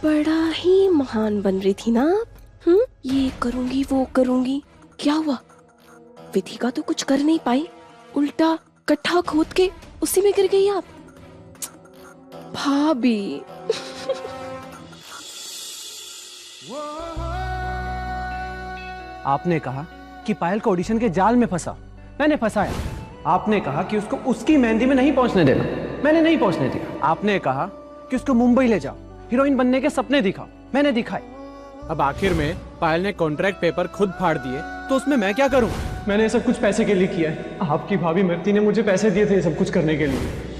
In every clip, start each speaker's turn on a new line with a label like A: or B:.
A: बड़ा ही महान बन रही थी ना आप। ये करूंगी वो करूंगी, क्या हुआ? विधि का तो कुछ कर नहीं पाई, उल्टा गड्ढा खोद के उसी में गिर गई आप। भाभी
B: आपने कहा कि पायल को ऑडिशन के जाल में फंसा, मैंने फंसाया। आपने कहा कि उसको उसकी मेहंदी में नहीं पहुंचने देना, मैंने नहीं पहुंचने दिया। आपने कहा कि उसको मुंबई ले जाओ, हीरोइन बनने के सपने दिखाओ, मैंने दिखाए।
C: अब आखिर में पायल ने कॉन्ट्रैक्ट पेपर खुद फाड़ दिए, तो उसमें मैं क्या करूं?
B: मैंने ये सब कुछ पैसे के लिए किया है। आपकी भाभी मृति ने मुझे पैसे दिए थे ये सब कुछ करने के लिए।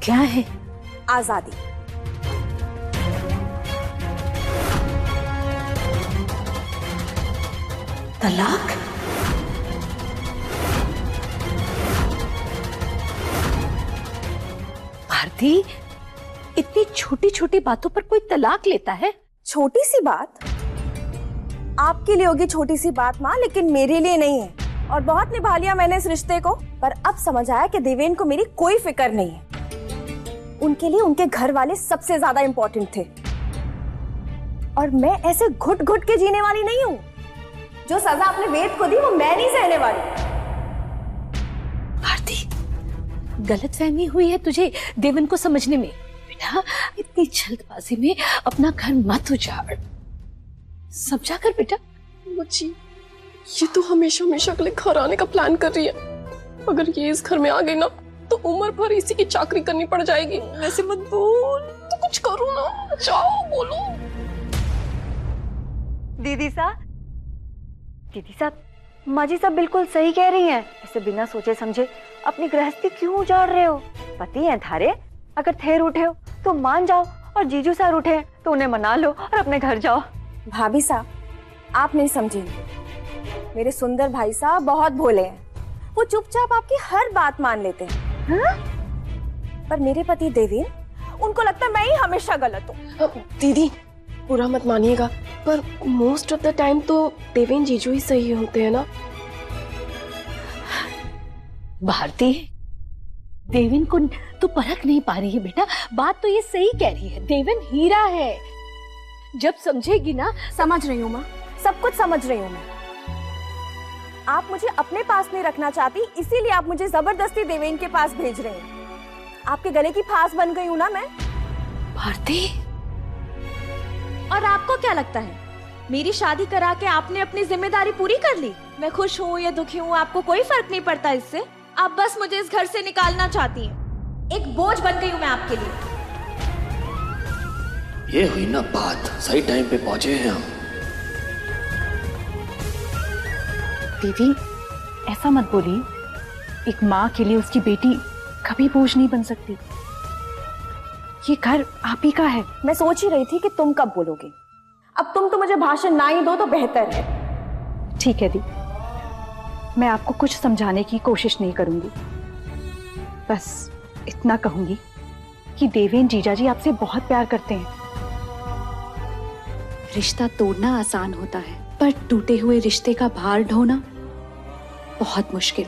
D: क्या है?
E: आजादी।
D: तलाक? भारती, इतनी छोटी छोटी बातों पर कोई तलाक लेता है?
E: छोटी सी बात आपके लिए होगी छोटी सी बात माँ, लेकिन मेरे लिए नहीं है। और बहुत निभा लिया मैंने इस रिश्ते को, पर अब समझ आया कि देवेन को मेरी कोई फिक्र नहीं है। उनके लिए उनके घर वाले सबसे ज्यादा इंपॉर्टेंट थे, और मैं ऐसे घुट घुट के जीने वाली नहीं हूँ। जो सजा आपने वेद को दी वो मैं नहीं सहने वाली।
D: भारती, गलतफहमी हुई है तुझे देवन को समझने में। बेटा, इतनी जल्दबाजी में अपना घर मत उजाड़, समझा कर बेटा।
A: मुझे ये तो हमेशा हमेशा के लिए घर आने का प्लान कर रही है। अगर ये इस घर में आ गई ना तो उम्र भर इसी की चाकरी करनी पड़ जाएगी। वैसे मत बोल, तो कुछ करो ना, जाओ बोलो।
E: दीदी साहब, माँ जी सब बिल्कुल सही कह रही हैं। ऐसे बिना सोचे समझे अपनी गृहस्थी क्यों उजाड़ रहे हो? पति हैं थारे, अगर थेर उठे हो तो मान जाओ, और जीजू सर उठे तो उन्हें मना लो और अपने घर जाओ। भाभी साहब, आप नहीं समझे। मेरे सुंदर भाई साहब बहुत भोले हैं, वो चुपचाप आपकी हर बात मान लेते हैं। हाँ? पर मेरे पति देवेन, उनको लगता है मैं ही हमेशा गलत हूँ।
A: दीदी बुरा मत मानिएगा, पर मोस्ट ऑफ द टाइम तो देवेन जीजू ही सही होते हैं ना।
D: भारती, देवन को तू परख नहीं पा रही है बेटा। बात तो ये सही कह रही है, देवन हीरा है। जब समझेगी ना।
E: समझ रही हूँ माँ, सब कुछ समझ रही हूँ मैं। आप मुझे अपने पास नहीं रखना चाहती, इसीलिए आप मुझे जबरदस्ती देवेन के पास भेज रहे हैं। आपके गले की फांस बन गई हूँ ना मैं।
D: भारती,
F: और आपको क्या लगता है, मेरी शादी करा के आपने अपनी जिम्मेदारी पूरी कर ली? मैं खुश हूँ या दुखी हूँ आपको कोई फर्क नहीं पड़ता इससे। आप बस मुझे इस घर से निकालना चाहती हैं। एक बोझ बन गई हूँ मैं आपके लिए।
G: ये हुई ना बात, सही टाइम पे पहुंचे हैं हम।
H: दीदी, ऐसा मत बोलिए। एक माँ के लिए उसकी बेटी कभी बोझ नहीं बन सकती। ये घर आप ही का है।
E: मैं सोच ही रही थी कि तुम कब बोलोगे। अब तुम तो मुझे भाषण ना ही दो तो बेहतर है।
H: ठीक है दी, मैं आपको कुछ समझाने की कोशिश नहीं करूंगी। बस इतना कहूंगी कि देवेन जीजा जी आपसे बहुत प्यार करते हैं।
I: रिश्ता तोड़ना आसान होता है, पर टूटे हुए रिश्ते का भार ढोना बहुत मुश्किल।